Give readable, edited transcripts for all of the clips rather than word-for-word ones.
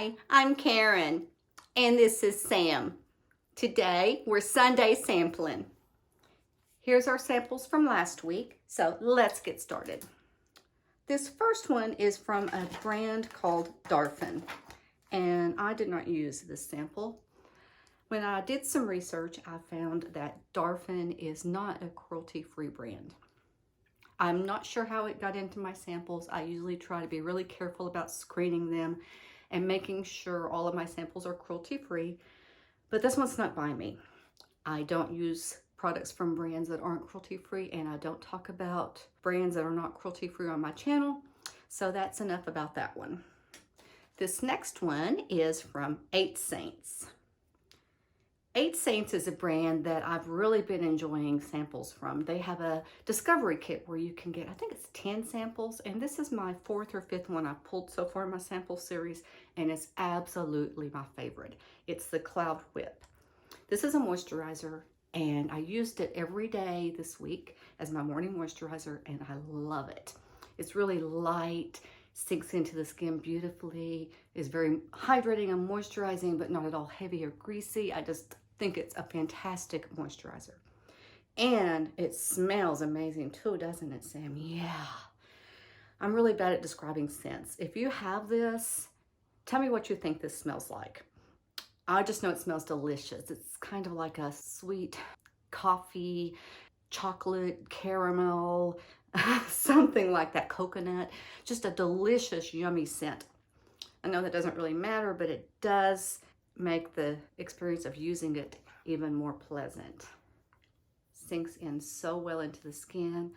Hi, I'm Karen, and this is Sam. Today, we're Sunday Samplin. Here's our samples from last week, so let's get started. This first one is from a brand called Darphin, and I did not use this sample. When I did some research, I found that Darphin is not a cruelty-free brand. I'm not sure how it got into my samples. I usually try to be really careful about screening them and making sure all of my samples are cruelty-free, but this one's not by me. I don't use products from brands that aren't cruelty-free, and I don't talk about brands that are not cruelty-free on my channel, so that's enough about that one. This next one is from 8 Saints. 8 Saints is a brand that I've really been enjoying samples from. They have a discovery kit where you can get, I think it's 10 samples, and this is my 4th or 5th one I've pulled so far in my sample series, and it's absolutely my favorite. It's the Cloud Whip. This is a moisturizer, and I used it every day this week as my morning moisturizer, and I love it. It's really light, sinks into the skin beautifully, is very hydrating and moisturizing, but not at all heavy or greasy. I just think it's a fantastic moisturizer. And it smells amazing too, doesn't it, Sam? Yeah. I'm really bad at describing scents. If you have this, tell me what you think this smells like. I just know it smells delicious. It's kind of like a sweet coffee, chocolate, caramel, something like that, coconut. Just a delicious, yummy scent. I know that doesn't really matter, but it does make the experience of using it even more pleasant. Sinks in so well into the skin.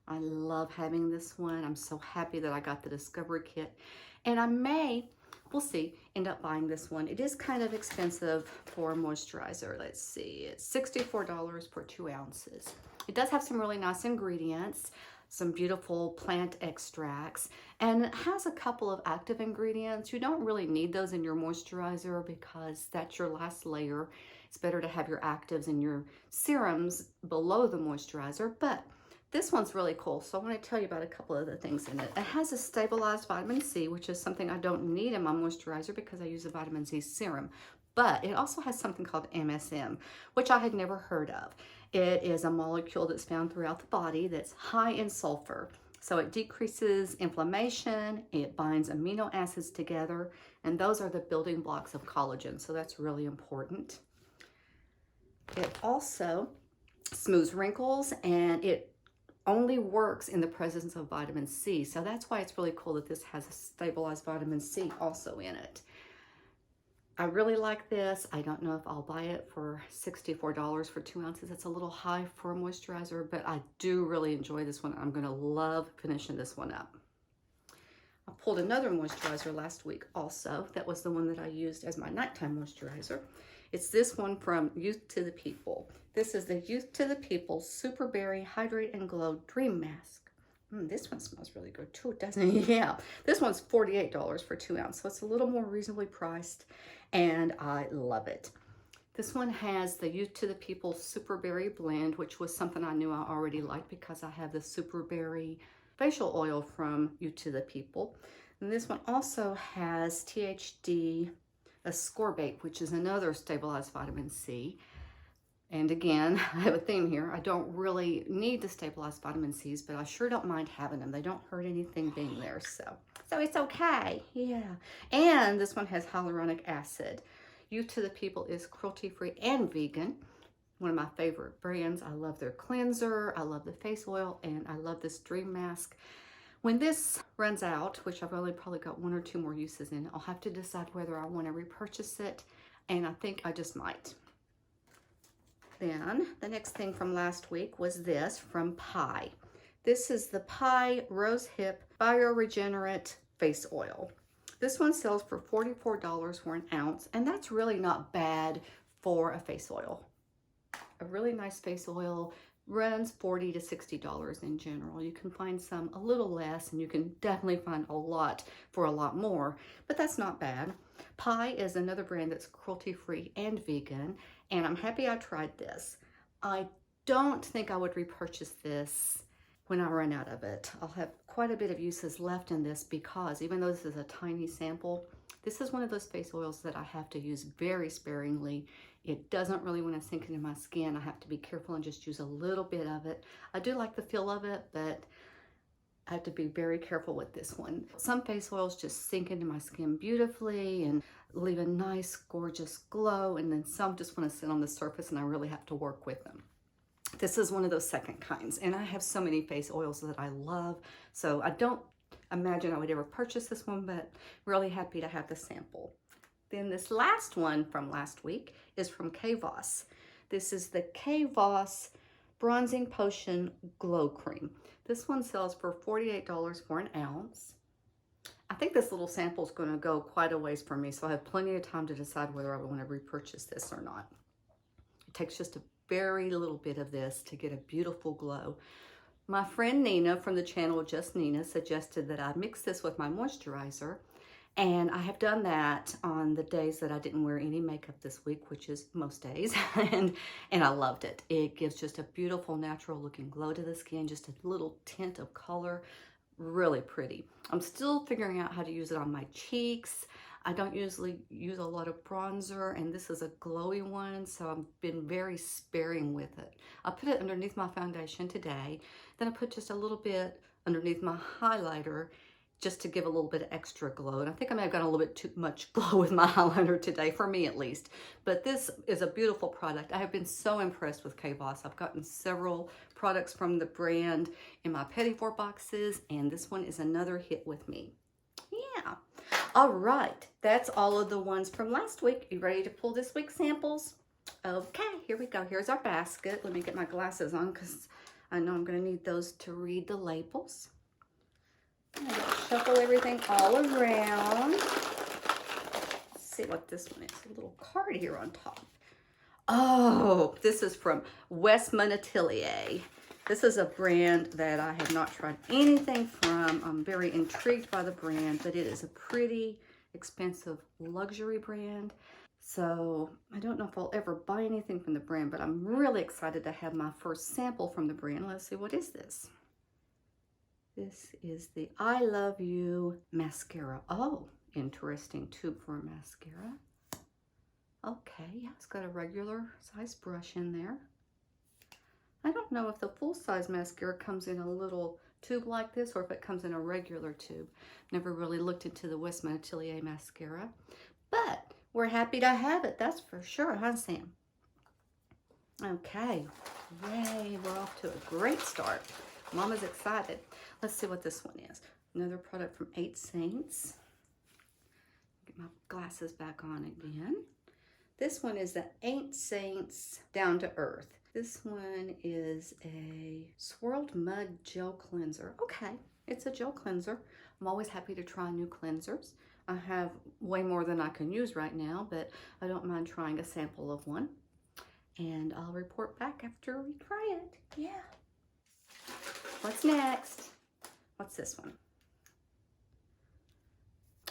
I love having this one. I'm so happy that I got the discovery kit, and I may, we'll see, end up buying this one. It is kind of expensive for a moisturizer. Let's see, it's $64 for 2 ounces. It does have some really nice ingredients, some beautiful plant extracts, and it has a couple of active ingredients. You don't really need those in your moisturizer because that's your last layer. It's better to have your actives and your serums below the moisturizer, but this one's really cool. So I want to tell you about a couple of the things in it. It has a stabilized vitamin C, which is something I don't need in my moisturizer because I use a vitamin C serum. But it also has something called MSM, which I had never heard of. It is a molecule that's found throughout the body that's high in sulfur. So it decreases inflammation, it binds amino acids together, and those are the building blocks of collagen. So that's really important. It also smooths wrinkles, and it only works in the presence of vitamin C. So that's why it's really cool that this has a stabilized vitamin C also in it. I really like this. I don't know if I'll buy it for $64 for 2 ounces. It's a little high for a moisturizer, but I do really enjoy this one. I'm gonna love finishing this one up. I pulled another moisturizer last week also. That was the one that I used as my nighttime moisturizer. It's this one from Youth to the People. This is the Youth to the People Super Berry Hydrate and Glow Dream Mask. This one smells really good too, doesn't it? Yeah. This one's $48 for 2 ounces, so it's a little more reasonably priced, and I love it. This one has the Youth to the People Super Berry Blend, which was something I knew I already liked because I have the Super Berry facial oil from Youth to the People. And this one also has THD ascorbate, which is another stabilized vitamin C. And again, I have a theme here. I don't really need to stabilize vitamin C's, but I sure don't mind having them. They don't hurt anything being there, so it's okay. Yeah. And this one has hyaluronic acid. Youth to the People is cruelty-free and vegan. One of my favorite brands. I love their cleanser, I love the face oil, and I love this dream mask. When this runs out, which I've only probably got 1 or 2 more uses in, I'll have to decide whether I want to repurchase it, and I think I just might. Then the next thing from last week was this from Pi. This is the Pi Rose Hip Bioregenerate Face Oil. This one sells for $44 for an ounce, and that's really not bad for a face oil. A really nice face oil runs $40 to $60 in general. You can find some a little less, and you can definitely find a lot for a lot more, but that's not bad. Pi is another brand that's cruelty-free and vegan, and I'm happy I tried this. I don't think I would repurchase this when I run out of it. I'll have quite a bit of uses left in this because even though this is a tiny sample, This is one of those face oils that I have to use very sparingly. It doesn't really want to sink into my skin. I have to be careful and just use a little bit of it. I do like the feel of it, but I have to be very careful with this one. Some face oils just sink into my skin beautifully and leave a nice, gorgeous glow, and then some just want to sit on the surface and I really have to work with them. This is one of those second kinds, and I have so many face oils that I love, so I don't imagine I would ever purchase this one, but really happy to have the sample. Then this last one from last week is from Kvoss. This is the Kvoss Bronzing Potion Glow Cream. This one sells for $48 for an ounce. I think this little sample is going to go quite a ways for me, so I have plenty of time to decide whether I want to repurchase this or not. It takes just a very little bit of this to get a beautiful glow. My friend Nina from the channel Just Nina suggested that I mix this with my moisturizer, and I have done that on the days that I didn't wear any makeup this week, which is most days, and I loved it. It gives just a beautiful natural looking glow to the skin, just a little tint of color, really pretty. I'm still figuring out how to use it on my cheeks. I don't usually use a lot of bronzer, and this is a glowy one, so I've been very sparing with it. I put it underneath my foundation today, then I put just a little bit underneath my highlighter just to give a little bit of extra glow. And I think I may have gotten a little bit too much glow with my highlighter today, for me at least. But this is a beautiful product. I have been so impressed with Kvoss. I've gotten several products from the brand in my Petit Four boxes, and this one is another hit with me. Yeah. All right, that's all of the ones from last week. You ready to pull this week's samples? Okay, here we go. Here's our basket. Let me get my glasses on because I know I'm going to need those to read the labels. I'm going to shuffle everything all around. Let's see what this one is. A little card here on top. Oh, this is from Westman Atelier. This is a brand that I have not tried anything from. I'm very intrigued by the brand, but it is a pretty expensive luxury brand. So I don't know if I'll ever buy anything from the brand, but I'm really excited to have my first sample from the brand. Let's see, what is this? This is the I Love You mascara. Oh, interesting tube for a mascara. Okay, yeah, it's got a regular size brush in there. I don't know if the full-size mascara comes in a little tube like this or if it comes in a regular tube. Never really looked into the Westman Atelier mascara, but we're happy to have it, that's for sure, huh, Sam? Okay, yay, we're off to a great start. Mama's excited. Let's see what this one is. Another product from 8 Saints. Get my glasses back on again. This one is the 8 Saints Down to Earth. This one is a Swirled Mud Gel Cleanser. Okay, it's a gel cleanser. I'm always happy to try new cleansers. I have way more than I can use right now, but I don't mind trying a sample of one. And I'll report back after we try it. Yeah. What's next? What's this one?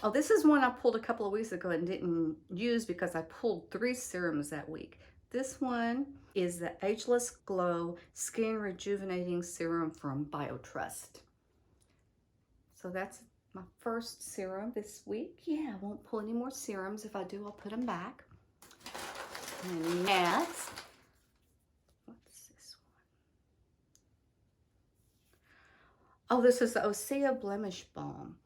Oh, this is one I pulled a couple of weeks ago and didn't use because I pulled 3 serums that week. This one is the Ageless Glow Skin Rejuvenating Serum from BioTrust. So that's my first serum this week. Yeah, I won't pull any more serums. If I do, I'll put them back. And next, what's this one? Oh, this is the Osea Blemish Balm.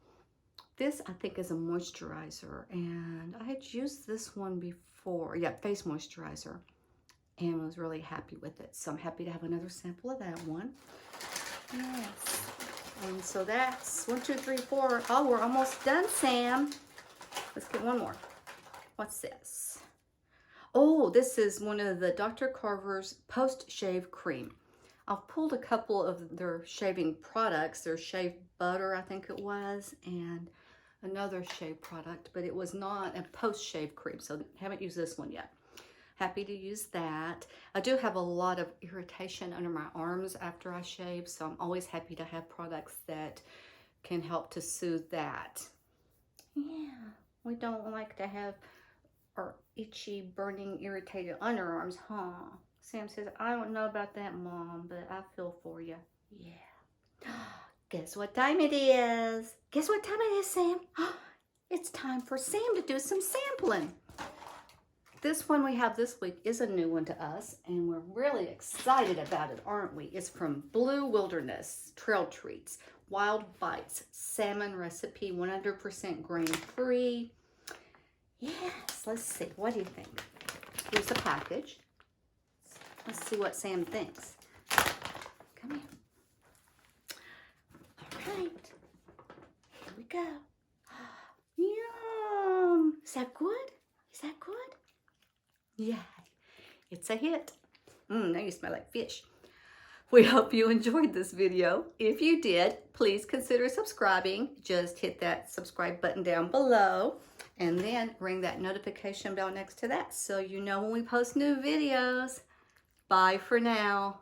This, I think, is a moisturizer, and I had used this one before. Yeah, face moisturizer, and was really happy with it. So I'm happy to have another sample of that one. Yes. And so that's 1, 2, 3, 4. Oh, we're almost done, Sam. Let's get one more. What's this? Oh, this is one of the Dr. Carver's post-shave cream. I've pulled a couple of their shaving products, their shave butter, I think it was, and another shave product, but it was not a post-shave cream, so haven't used this one yet. Happy to use that. I do have a lot of irritation under my arms after I shave, so I'm always happy to have products that can help to soothe that. Yeah, we don't like to have our itchy, burning, irritated underarms, huh? Sam says, I don't know about that, Mom, but I feel for you. Yeah. Guess what time it is? Guess what time it is, Sam? it's time for Sam to do some sampling. This one we have this week is a new one to us, and we're really excited about it, aren't we? It's from Blue Wilderness Trail Treats, Wild Bites, Salmon Recipe, 100% grain-free. Yes, let's see. What do you think? Here's the package. Let's see what Sam thinks. Come here. All right. Here we go. Yum. Is that good? Is that good? Yeah, it's a hit. Now you smell like fish. We hope you enjoyed this video. If you did, please consider subscribing. Just hit that subscribe button down below and then ring that notification bell next to that so you know when we post new videos. Bye for now.